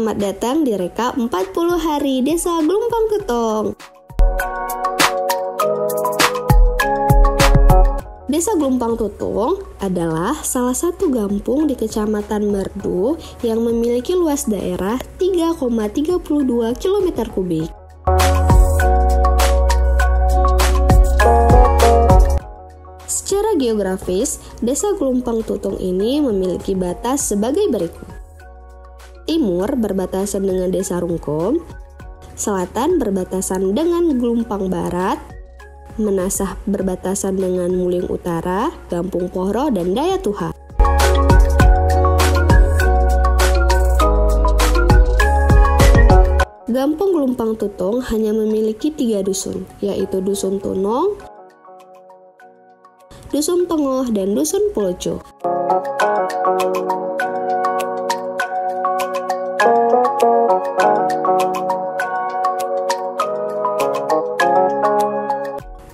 Selamat datang di Reka 40 Hari Desa Glumpang Tutong. Desa Glumpang Tutong adalah salah satu kampung di Kecamatan Merdu yang memiliki luas daerah 3,32 km kubik. Secara geografis, Desa Glumpang Tutong ini memiliki batas sebagai berikut. Timur berbatasan dengan Desa Rungkom, selatan berbatasan dengan Glumpang Barat, Menasah berbatasan dengan Muling Utara, Gampung Pohro, dan Dayatuha. Kampung Glumpang Tutong hanya memiliki 3 dusun, yaitu Dusun Tunong, Dusun Tengoh, dan Dusun Plojo.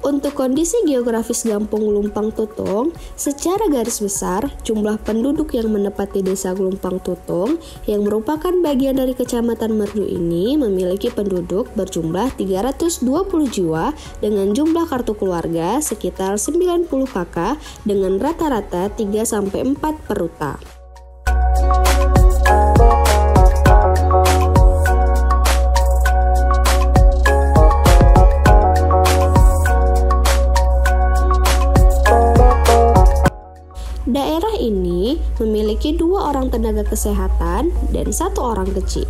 Untuk kondisi geografis Kampung Glumpang Tutong, secara garis besar, jumlah penduduk yang menempati Desa Glumpang Tutong yang merupakan bagian dari Kecamatan Merdu ini memiliki penduduk berjumlah 320 jiwa dengan jumlah kartu keluarga sekitar 90 kakak dengan rata-rata 3-4 peruta. Daerah ini memiliki 2 orang tenaga kesehatan dan 1 orang kecil.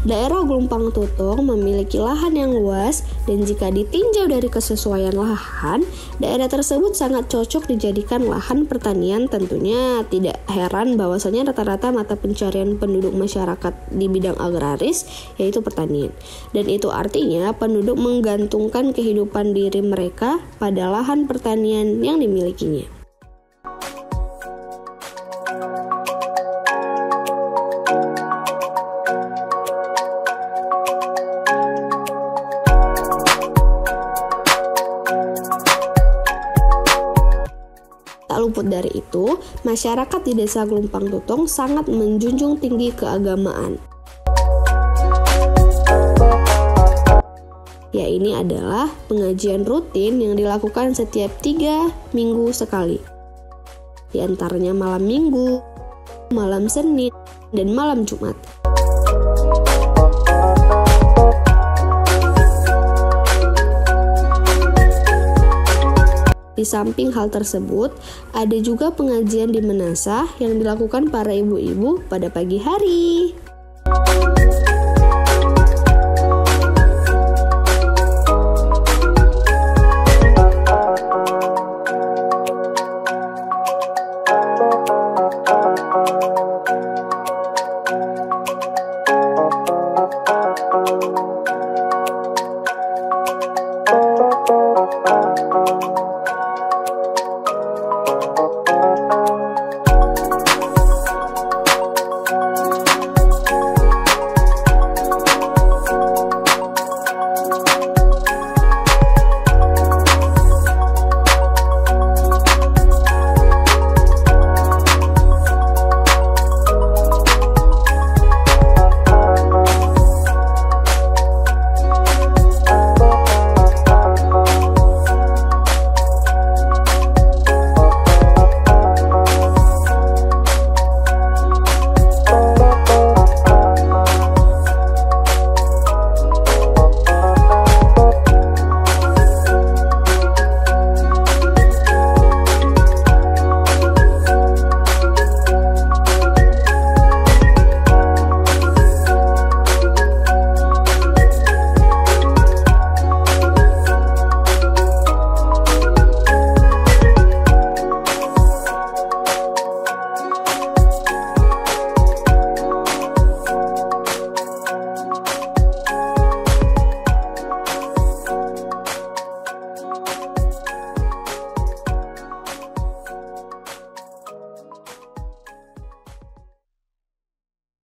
Daerah Glumpang Tutong memiliki lahan yang luas dan jika ditinjau dari kesesuaian lahan, daerah tersebut sangat cocok dijadikan lahan pertanian. Tentunya tidak heran bahwasanya rata-rata mata pencarian penduduk masyarakat di bidang agraris yaitu pertanian. Dan itu artinya penduduk menggantungkan kehidupan diri mereka pada lahan pertanian yang dimilikinya. Tak luput dari itu, masyarakat di Desa Glumpang Tutong sangat menjunjung tinggi keagamaan. Ya, ini adalah pengajian rutin yang dilakukan setiap 3 minggu sekali. Di antaranya malam Minggu, malam Senin, dan malam Jumat. Di samping hal tersebut, ada juga pengajian di Menasah yang dilakukan para ibu-ibu pada pagi hari.